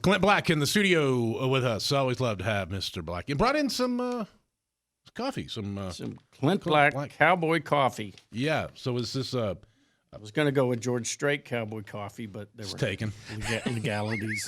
Clint Black in the studio with us. Always love to have Mr. Black. You brought in some coffee, some Clint Black Cowboy Coffee. Yeah. So is this? I was going to go with George Strait Cowboy Coffee, but there were taken legalities.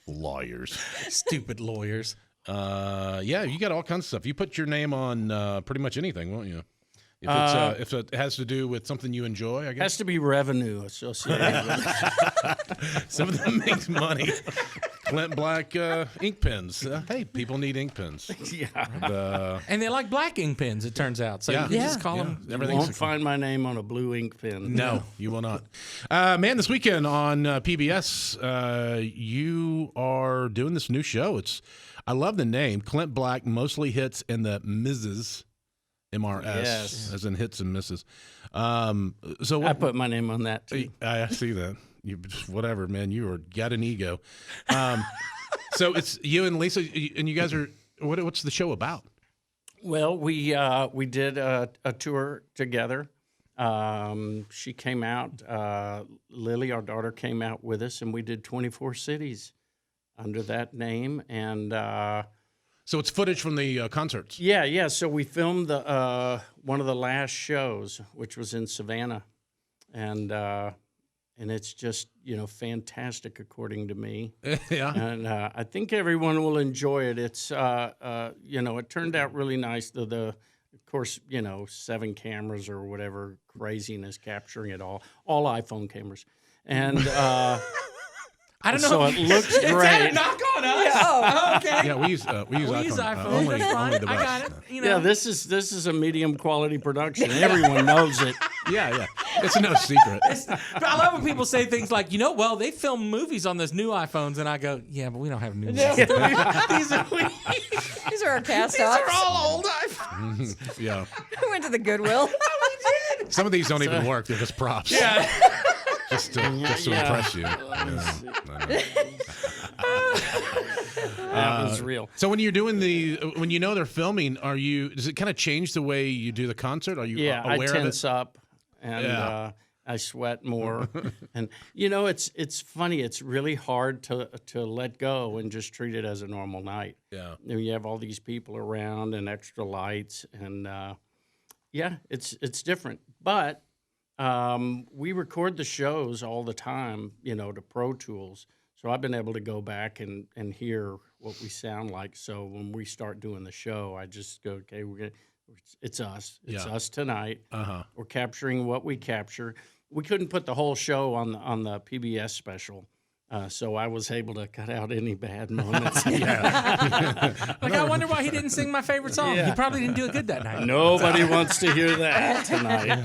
Lawyers, stupid lawyers. Yeah, you got all kinds of stuff. You put your name on pretty much anything, won't you? If it has to do with something you enjoy, I guess. Has to be revenue associated with it. Some of them makes money. Clint Black ink pens. Hey, people need ink pens. Yeah. And they like black ink pens, it turns out. So you can just call them. You won't find my name on a blue ink pen. No, you will not. Man, this weekend on PBS, you are doing this new show. I love the name. Clint Black Mostly Hits and the Mrs. MRS, as in hits and misses. So I put my name on that too. I see that. You whatever, man. You got an ego. So it's you and Lisa, and you guys are. What's the show about? Well, we did a tour together. She came out. Lily, our daughter, came out with us, and we did 24 cities under that name, and. So it's footage from the concerts. Yeah. So we filmed one of the last shows, which was in Savannah, and it's just fantastic according to me. Yeah. And I think everyone will enjoy it. It's it turned out really nice. Of course 7 cameras or whatever craziness capturing it all iPhone cameras, and. I don't know. So it looks great. Is that a knock on us? Yeah. Oh, okay. Yeah, we use iPhone. Only the best. I got it. Yeah, this is a medium quality production. Everyone knows it. Yeah. It's no secret. But I love when people say things like, well, they film movies on those new iPhones, and I go, yeah, but we don't have new ones. These are our cast These offs. are all old iPhones. Yeah. We went to the Goodwill. Some of these don't even work. They're just props. Yeah. Just to impress you. That was real. So when you're doing when they're filming, does it kind of change the way you do the concert? Are you aware I of it? tense up and I sweat more. And it's funny. It's really hard to let go and just treat it as a normal night. Yeah. You have all these people around and extra lights and it's different. But we record the shows all the time, to Pro Tools. So I've been able to go back and hear what we sound like. So when we start doing the show, I just go, okay, it's us. It's us tonight. Uh-huh. We're capturing what we capture. We couldn't put the whole show on the PBS special. So I was able to cut out any bad moments. I wonder why he didn't sing my favorite song. Yeah. He probably didn't do it good that night. Nobody wants to hear that tonight.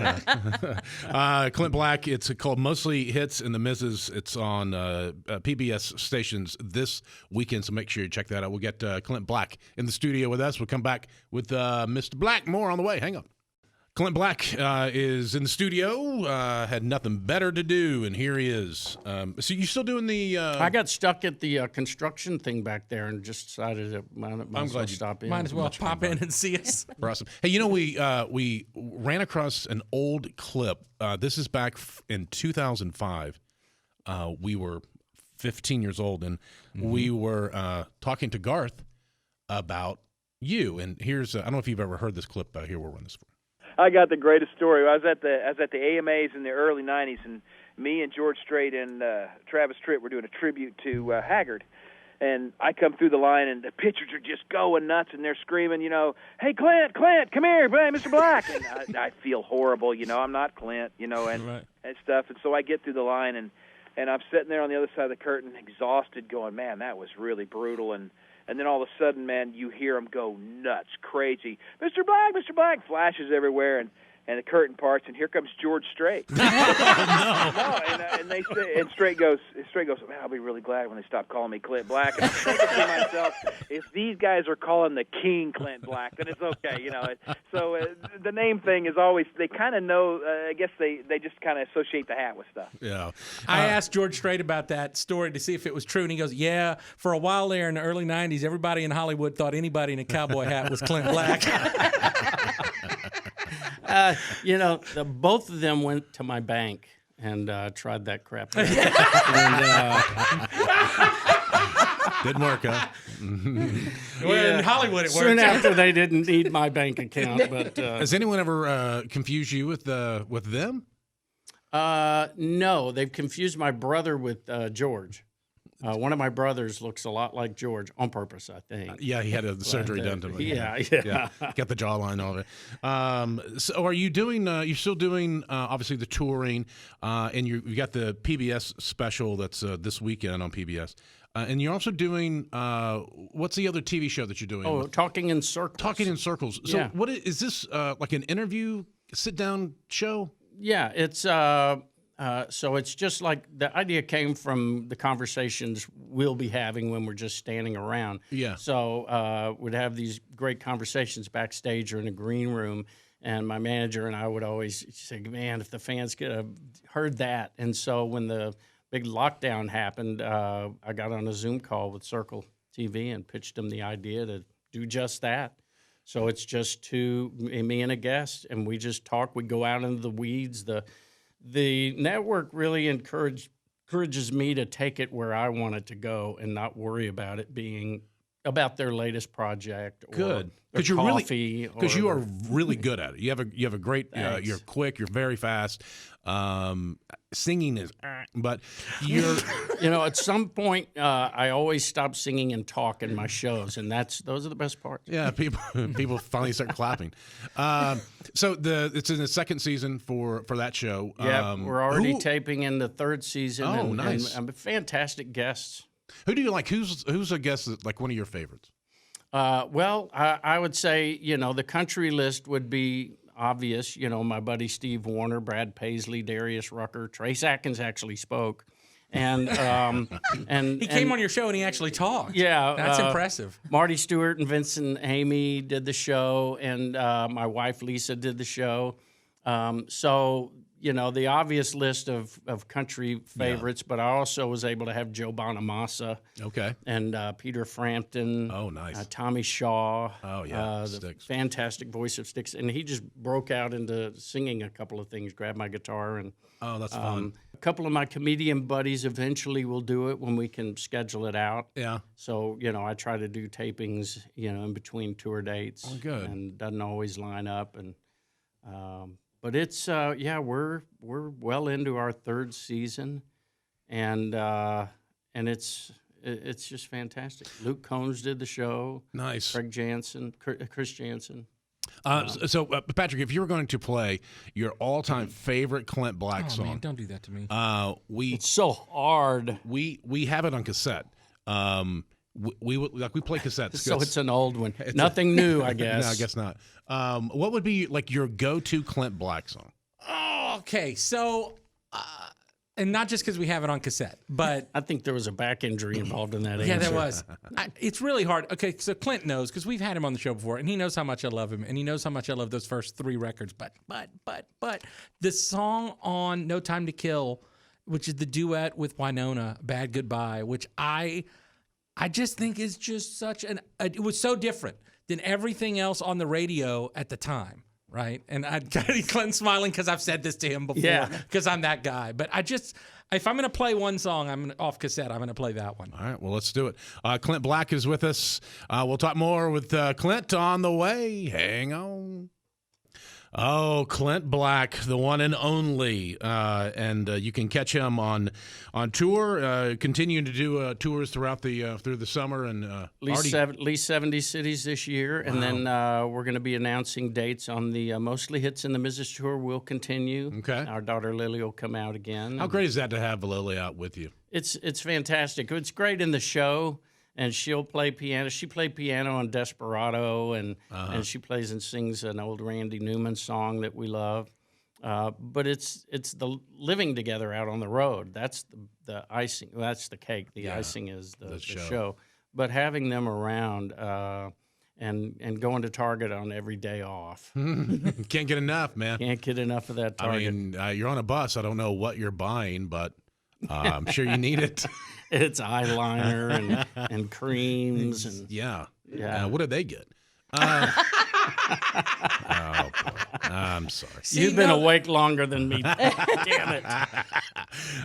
Clint Black, it's called Mostly Hits and the Misses. It's on PBS stations this weekend, so make sure you check that out. We'll get Clint Black in the studio with us. We'll come back with Mr. Black. More on the way. Hang on. Clint Black is in the studio, had nothing better to do, and here he is. So you still doing the... I got stuck at the construction thing back there and just decided to might as well stop in. Might as well pop in and see us. Awesome. Hey, we ran across an old clip. This is back in 2005. We were 15 years old, and we were talking to Garth about you. And here's... I don't know if you've ever heard this clip. Here, we'll run this for you. I got the greatest story. I was at the AMAs in the early '90s, and me and George Strait and Travis Tritt were doing a tribute to Haggard. And I come through the line, and the pitchers are just going nuts, and they're screaming, hey, Clint, come here, Mr. Black. And I feel horrible, I'm not Clint, and stuff. And so I get through the line, and I'm sitting there on the other side of the curtain, exhausted, going, man, that was really brutal. And then all of a sudden, man, you hear them go nuts, crazy. Mr. Black, flashes everywhere, and the curtain parts, and here comes George Strait. No, and they say, and Strait goes, man, I'll be really glad when they stop calling me Clint Black. And I'm thinking to myself, if these guys are calling the King Clint Black, then it's okay, So the name thing is always, they kind of know. I guess they just kind of associate the hat with stuff. Yeah. I asked George Strait about that story to see if it was true, and he goes, yeah, for a while there in the early 90s, everybody in Hollywood thought anybody in a cowboy hat was Clint Black. Both of them went to my bank and tried that crap. Didn't work, huh? Well, in Hollywood, it Soon worked. after they didn't need my bank account, but Has anyone ever confused you with them? no, they've confused my brother with George. One of my brothers looks a lot like George on purpose, I think. Yeah, he had a surgery done to him. Yeah. Got the jawline all of it. So are you doing? You're still doing obviously the touring, and you got the PBS special that's this weekend on PBS, and you're also doing what's the other TV show that you're doing? Oh, Talking in Circles. Talking in Circles. So Yeah. what is this like an interview, sit down show? Yeah, it's so it's just like the idea came from the conversations we'll be having when we're just standing around. Yeah. So we'd have these great conversations backstage or in a green room, and my manager and I would always say, "Man, if the fans could have heard that." And so when the big lockdown happened, I got on a Zoom call with Circle TV and pitched them the idea to do just that. So it's just me and a guest, and we just talk. We go out into the weeds. The network really encourages me to take it where I want it to go and not worry about it being about their latest project. Good, because you are really good at it. You have a great. Thanks. You're quick. You're very fast. Singing is, but you're. At some point, I always stop singing and talk in my shows, and those are the best parts. Yeah, people finally start clapping. So it's in the second season for that show. Yeah, we're already taping in the third season. Oh, nice. And fantastic guests. Who do you like? Who's a guest that's like one of your favorites? Well, I would say, the country list would be obvious. My buddy Steve Warner, Brad Paisley, Darius Rucker, Trace Atkins actually spoke. And He came on your show and he actually talked. Yeah, That's impressive. Marty Stewart and Vincent Amy did the show, and my wife Lisa did the show. So the obvious list of country favorites, but I also was able to have Joe Bonamassa. Okay. And Peter Frampton. Oh, nice. Tommy Shaw. Oh, yeah, the Styx. fantastic voice of Styx, and he just broke out into singing a couple of things. Grabbed my guitar and. Oh, that's fun. A couple of my comedian buddies eventually will do it when we can schedule it out. Yeah. So, I try to do tapings, in between tour dates. Oh, good. And doesn't always line up. And but it's we're well into our third season, and it's just fantastic. Luke Combs did the show. Nice. Chris Jansen. So Patrick, if you were going to play your all-time favorite Clint Black song, Man, don't do that to me. It's so hard. we have it on cassette. We play cassettes. So it's an old one. Nothing new, I guess. No, I guess not. What would be like your go-to Clint Black song? Oh, okay, so, and not just because we have it on cassette, but I think there was a back injury involved in that. yeah, answer. there was. It's really hard. Okay, so Clint knows because we've had him on the show before, and he knows how much I love him, and he knows how much I love those first three records. But the song on No Time to Kill, which is the duet with Winona, Bad Goodbye, which I just think is just such it was so different than everything else on the radio at the time. Right, and Clint's smiling because I've said this to him before. Because I'm that guy. But if I'm gonna play one song, off cassette. I'm gonna play that one. All right, well, let's do it. Clint Black is with us. We'll talk more with Clint on the way. Hang on. Oh, Clint Black, the one and only, and you can catch him on tour, continuing to do tours throughout through the summer, and At least 70 cities this year, and then we're going to be announcing dates on the Mostly Hits in the Mrs. Tour. Will continue. Okay. Our daughter Lily will come out again. How great is that to have Lily out with you? It's fantastic. It's great in the show. And she'll play piano. She played piano on Desperado, and she plays and sings an old Randy Newman song that we love. But it's the living together out on the road. That's the icing. Well, that's the cake. The icing is the show. But having them around and going to Target on every day off. Can't get enough, man. Can't get enough of that Target. I mean, you're on a bus. I don't know what you're buying, but I'm sure you need it. It's eyeliner and creams and yeah. yeah. What did they get? Oh, boy. I'm sorry. You've been awake longer than me. Damn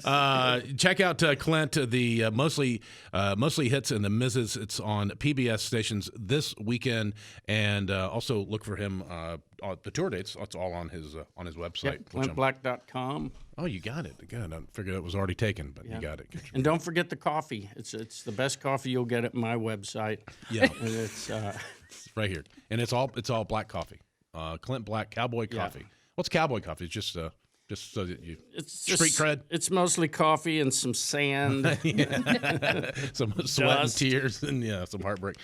it. Check out Clint, the mostly hits and the misses. It's on PBS stations this weekend, and also look for him on the tour dates. It's all on his website. Yep, ClintBlack.com. Oh, you got it. Good. I figured it was already taken, but you got it. And don't forget the coffee. It's the best coffee you'll get at my website. Yeah, And it's it's right here, and it's all black coffee. Clint Black Cowboy Coffee. What's Cowboy Coffee? It's just so that you street cred. It's mostly coffee and some sand. Some sweat and tears, and some heartbreak.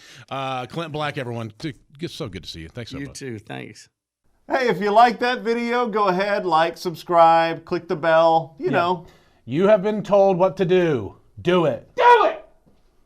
Clint Black, everyone. It's so good to see you. Thanks so You much. too. Thanks. Hey, if you like that video, go ahead, like, subscribe, click the bell, you know. You have been told what to do. Do it. Do it!